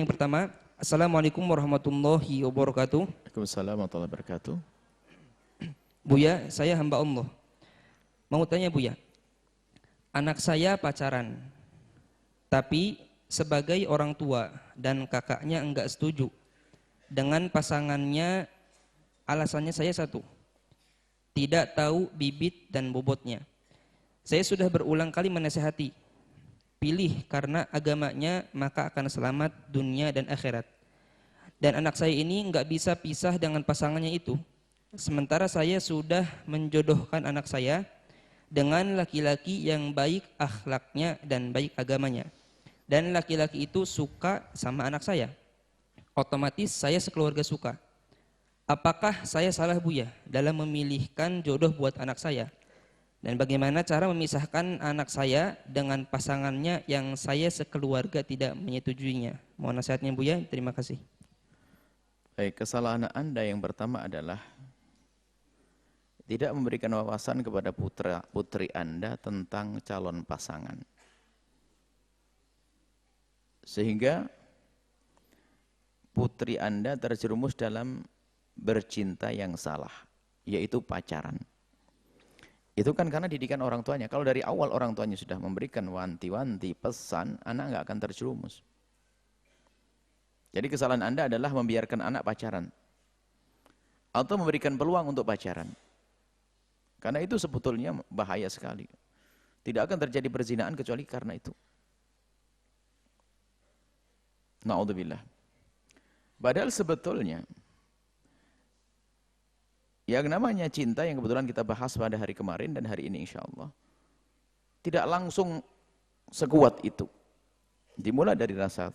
yang pertama. Assalamualaikum warahmatullahi wabarakatuh. Waalaikumsalam warahmatullahi wabarakatuh. Buya, saya hamba Allah. Mau tanya Buya, anak saya pacaran, tapi sebagai orang tua dan kakaknya enggak setuju dengan pasangannya. Alasannya saya satu, tidak tahu bibit dan bobotnya. Saya sudah berulang kali menasihati, pilih karena agamanya maka akan selamat dunia dan akhirat. Dan anak saya ini nggak bisa pisah dengan pasangannya itu. Sementara saya sudah menjodohkan anak saya dengan laki-laki yang baik akhlaknya dan baik agamanya. Dan laki-laki itu suka sama anak saya. Otomatis saya sekeluarga suka. Apakah saya salah Buya dalam memilihkan jodoh buat anak saya? Dan bagaimana cara memisahkan anak saya dengan pasangannya yang saya sekeluarga tidak menyetujuinya? Mohon nasihatnya Buya, terima kasih. Baik, kesalahan Anda yang pertama adalah tidak memberikan wawasan kepada putri Anda tentang calon pasangan. Sehingga putri Anda terjerumus dalam bercinta yang salah, yaitu pacaran. Itu kan karena didikan orang tuanya. Kalau dari awal orang tuanya sudah memberikan wanti-wanti, pesan, anak nggak akan terjerumus. Jadi kesalahan Anda adalah membiarkan anak pacaran. Atau memberikan peluang untuk pacaran. Karena itu sebetulnya bahaya sekali. Tidak akan terjadi perzinahan kecuali karena itu. Na'udzubillah. Padahal sebetulnya yang namanya cinta yang kebetulan kita bahas pada hari kemarin dan hari ini insya Allah tidak langsung sekuat itu. Dimulai dari rasa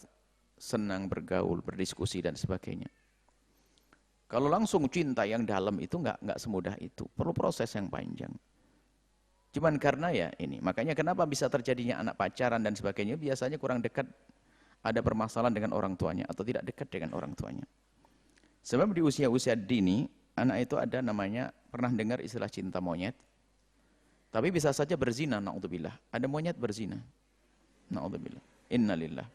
senang bergaul, berdiskusi dan sebagainya. Kalau langsung cinta yang dalam itu nggak semudah itu, perlu proses yang panjang. Cuman karena ya ini, makanya kenapa bisa terjadinya anak pacaran dan sebagainya, biasanya kurang dekat, ada permasalahan dengan orang tuanya atau tidak dekat dengan orang tuanya. Sebab di usia-usia dini, anak itu ada namanya, pernah dengar istilah cinta monyet? Tapi bisa saja berzina, na'udzubillah. Ada monyet berzina. Na'udzubillah. Innalillah.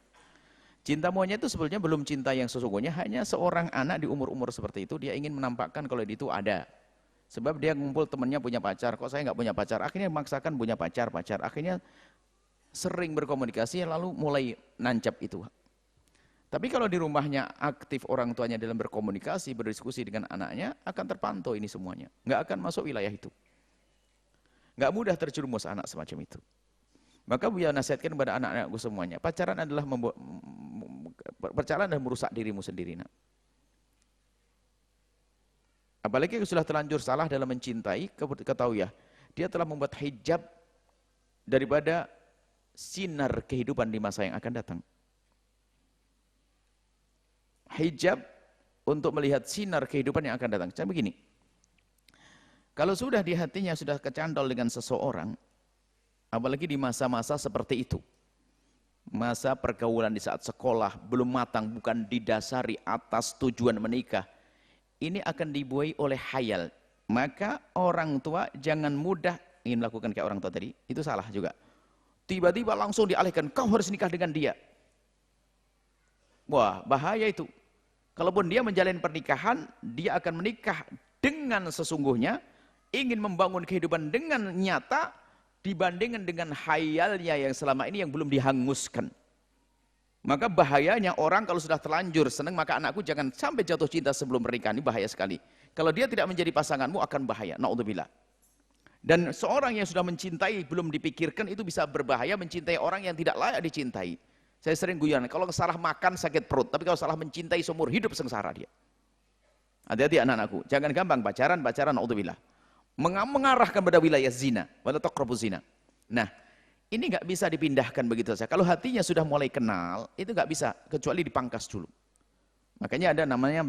Cinta monyet itu sebetulnya belum cinta yang sesungguhnya, hanya seorang anak di umur-umur seperti itu, dia ingin menampakkan kalau dia itu ada. Sebab dia ngumpul temannya punya pacar, kok saya nggak punya pacar? Akhirnya memaksakan punya pacar. Akhirnya sering berkomunikasi, lalu mulai nancap itu. Tapi kalau di rumahnya aktif orang tuanya dalam berkomunikasi, berdiskusi dengan anaknya, akan terpantau ini semuanya. Nggak akan masuk wilayah itu. Nggak mudah terjerumus anak semacam itu. Maka Buya nasihatkan kepada anak-anakku semuanya, pacaran adalah merusak dirimu sendiri. Nak. Apalagi kalau sudah terlanjur salah dalam mencintai, ketahui ya, dia telah membuat hijab daripada sinar kehidupan di masa yang akan datang. Hijab untuk melihat sinar kehidupan yang akan datang. Saya begini, kalau sudah di hatinya sudah kecantol dengan seseorang, apalagi di masa-masa seperti itu, masa pergaulan di saat sekolah, belum matang, bukan didasari atas tujuan menikah, ini akan dibuai oleh khayal. Maka orang tua jangan mudah ingin melakukan kayak orang tua tadi, itu salah juga. Tiba-tiba langsung dialihkan, kau harus nikah dengan dia. Wah, bahaya itu. Kalaupun dia menjalin pernikahan, dia akan menikah dengan sesungguhnya, ingin membangun kehidupan dengan nyata, dibandingkan dengan khayalnya yang selama ini yang belum dihanguskan. Maka bahayanya orang kalau sudah terlanjur senang, maka anakku jangan sampai jatuh cinta sebelum pernikahan, ini bahaya sekali. Kalau dia tidak menjadi pasanganmu akan bahaya, na'udzubillah. Dan seorang yang sudah mencintai belum dipikirkan itu bisa berbahaya mencintai orang yang tidak layak dicintai. Saya sering guyon, kalau salah makan sakit perut, tapi kalau salah mencintai seumur hidup sengsara dia. Hati-hati anak-anakku, jangan gampang pacaran, na'udzubillah. Mengarahkan pada wilayah zina, wala taqrabuz zina. Nah, ini nggak bisa dipindahkan begitu saja. Kalau hatinya sudah mulai kenal, itu nggak bisa kecuali dipangkas dulu. Makanya ada namanya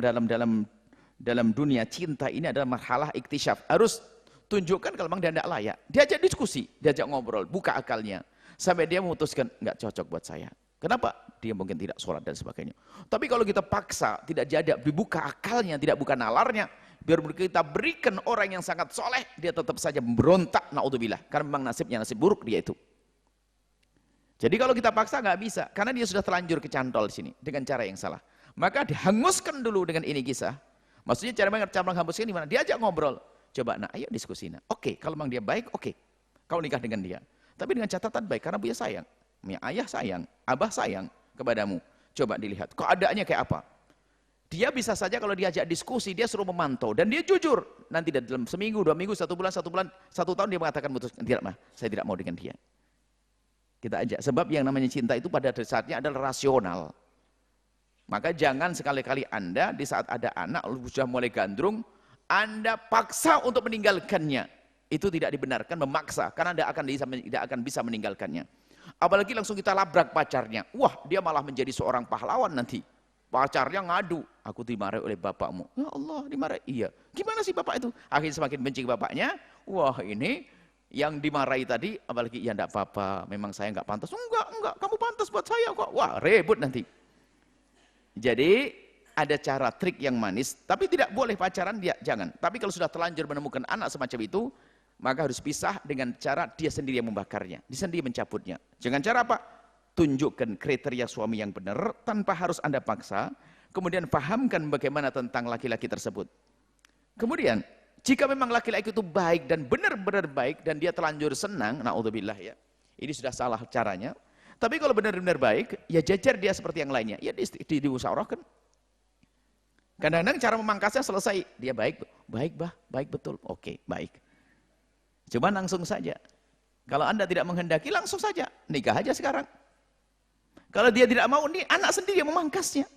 dalam dunia cinta ini adalah marhalah iktisyaf. Harus tunjukkan kalau memang dia tidak layak. Diajak diskusi, diajak ngobrol, buka akalnya. Sampai dia memutuskan, nggak cocok buat saya. Kenapa? Dia mungkin tidak sholat dan sebagainya. Tapi kalau kita paksa, tidak jadi dibuka akalnya, tidak buka nalarnya, biar kita berikan orang yang sangat soleh, dia tetap saja berontak, na'udzubillah. Karena memang nasibnya nasib buruk dia itu. Jadi kalau kita paksa nggak bisa, karena dia sudah terlanjur kecantol di sini dengan cara yang salah. Maka dihanguskan dulu dengan ini kisah. Maksudnya cara menghanguskan gimana? Diajak ngobrol. Coba, nah ayo diskusi. Nah, oke, kalau memang dia baik, oke. Kau nikah dengan dia. Tapi dengan catatan baik, karena Buya sayang. Punya ayah sayang, abah sayang kepadamu. Coba dilihat, keadaannya kayak apa? Dia bisa saja kalau diajak diskusi, dia suruh memantau. Dan dia jujur. Nanti dalam seminggu, 2 minggu, 1 bulan, 1 tahun dia mengatakan tidak mah, saya tidak mau dengan dia. Kita ajak. Sebab yang namanya cinta itu pada saatnya adalah rasional. Maka jangan sekali-kali Anda di saat ada anak, sudah mulai gandrung, Anda paksa untuk meninggalkannya. Itu tidak dibenarkan, memaksa. Karena tidak akan bisa meninggalkannya. Apalagi langsung kita labrak pacarnya. Wah, dia malah menjadi seorang pahlawan nanti. Pacarnya ngadu, aku dimarahi oleh bapakmu. Ya Allah, dimarahi. Iya. Gimana sih bapak itu? Akhirnya semakin benci bapaknya. Wah, ini yang dimarahi tadi, apalagi ya enggak apa-apa, memang saya enggak pantas. Enggak, kamu pantas buat saya kok. Wah, ribut nanti. Jadi, ada cara trik yang manis, tapi tidak boleh pacaran, dia jangan. Tapi kalau sudah terlanjur menemukan anak semacam itu, maka harus pisah dengan cara dia sendiri yang membakarnya, dia sendiri mencabutnya. Jangan cara apa? Tunjukkan kriteria suami yang benar tanpa harus Anda paksa, kemudian pahamkan bagaimana tentang laki-laki tersebut. Kemudian, jika memang laki-laki itu baik dan benar-benar baik dan dia terlanjur senang, naudzubillah ya, ini sudah salah caranya. Tapi kalau benar-benar baik, ya jajar dia seperti yang lainnya, ya diusahakan. Kadang-kadang cara memangkasnya selesai, dia baik bah, baik betul, oke, baik. Cuma langsung saja. Kalau Anda tidak menghendaki, langsung saja nikah aja sekarang. Kalau dia tidak mau, ini anak sendiri yang memangkasnya.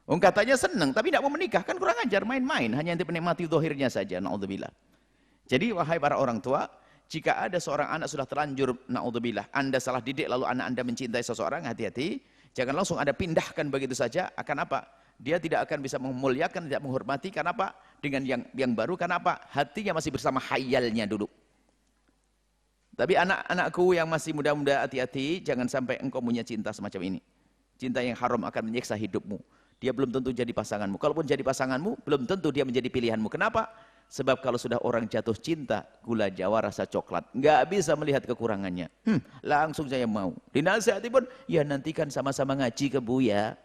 Katanya senang, tapi tidak mau menikah, kan kurang ajar, main-main, hanya untuk menikmati zahirnya saja, naudzubillah. Jadi wahai para orang tua, jika ada seorang anak sudah terlanjur, naudzubillah, Anda salah didik, lalu anak Anda mencintai seseorang, hati-hati, jangan langsung Anda pindahkan begitu saja, akan apa? Dia tidak akan bisa memuliakan, tidak menghormati, karena apa? Dengan yang baru, karena apa? Hatinya masih bersama khayalnya dulu. Tapi anak-anakku yang masih muda-muda, hati-hati, jangan sampai engkau punya cinta semacam ini. Cinta yang haram akan menyiksa hidupmu. Dia belum tentu jadi pasanganmu. Kalaupun jadi pasanganmu, belum tentu dia menjadi pilihanmu. Kenapa? Sebab kalau sudah orang jatuh cinta, gula Jawa rasa coklat. Nggak bisa melihat kekurangannya. Langsung saya mau. Dinasihati pun, ya nantikan sama-sama ngaji ke Buya.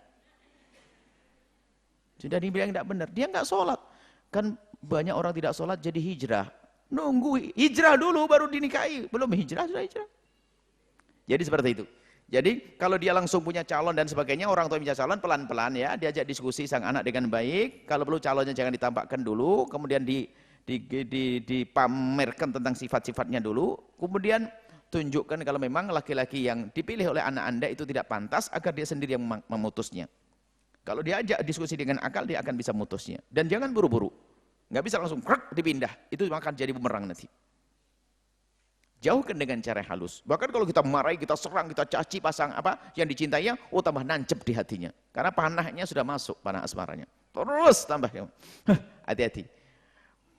Sudah dibilang tidak benar. Dia nggak sholat. Kan banyak orang tidak sholat jadi hijrah. Nunggu hijrah dulu baru dinikahi. Belum hijrah, sudah hijrah. Jadi seperti itu. Jadi kalau dia langsung punya calon dan sebagainya, orang tua punya calon pelan-pelan ya, diajak diskusi sang anak dengan baik. Kalau perlu calonnya jangan ditampakkan dulu, kemudian dipamerkan tentang sifat-sifatnya dulu. Kemudian tunjukkan kalau memang laki-laki yang dipilih oleh anak Anda itu tidak pantas, agar dia sendiri yang memutusnya. Kalau diajak diskusi dengan akal, dia akan bisa memutusnya. Dan jangan buru-buru. Nggak bisa langsung dipindah, itu akan jadi bumerang nanti. Jauhkan dengan cara halus. Bahkan kalau kita marahi, kita serang, kita caci pasang apa yang dicintainya, tambah nancep di hatinya. Karena panahnya sudah masuk, panah asmaranya. Terus tambah. Hati-hati.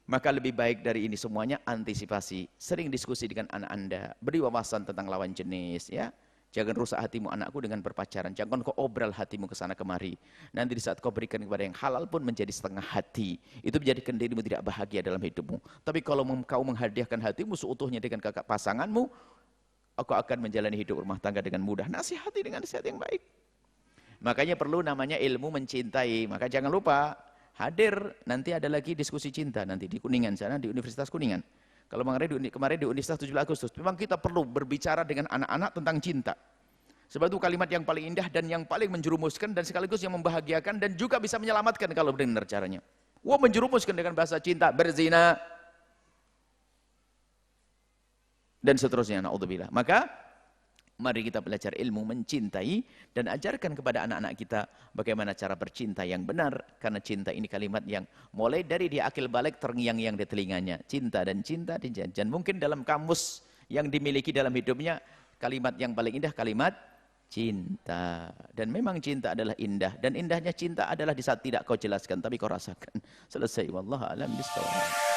Maka lebih baik dari ini semuanya antisipasi. Sering diskusi dengan anak Anda, beri wawasan tentang lawan jenis ya. Jangan rusak hatimu anakku dengan berpacaran. Jangan kau obral hatimu ke sana kemari. Nanti di saat kau berikan kepada yang halal pun menjadi setengah hati. Itu menjadikan dirimu tidak bahagia dalam hidupmu. Tapi kalau kau menghadiahkan hatimu seutuhnya dengan kakak pasanganmu, kau akan menjalani hidup rumah tangga dengan mudah. Nasihati dengan nasihat yang baik. Makanya perlu namanya ilmu mencintai. Maka jangan lupa hadir. Nanti ada lagi diskusi cinta nanti di Kuningan sana, di Universitas Kuningan. Kalau kemarin di Universitas 17 Agustus, memang kita perlu berbicara dengan anak-anak tentang cinta. Sebab itu kalimat yang paling indah dan yang paling menjerumuskan dan sekaligus yang membahagiakan dan juga bisa menyelamatkan kalau benar caranya. Wah, menjerumuskan dengan bahasa cinta, berzina, dan seterusnya. Naudzubillah. Maka mari kita belajar ilmu mencintai dan ajarkan kepada anak-anak kita bagaimana cara bercinta yang benar. Karena cinta ini kalimat yang mulai dari dia akil balik terngiang-ngiang di telinganya. Cinta dan cinta dan mungkin dalam kamus yang dimiliki dalam hidupnya kalimat yang paling indah kalimat cinta. Dan memang cinta adalah indah dan indahnya cinta adalah di saat tidak kau jelaskan tapi kau rasakan. Selesai. Wallahu a'lam bishawab.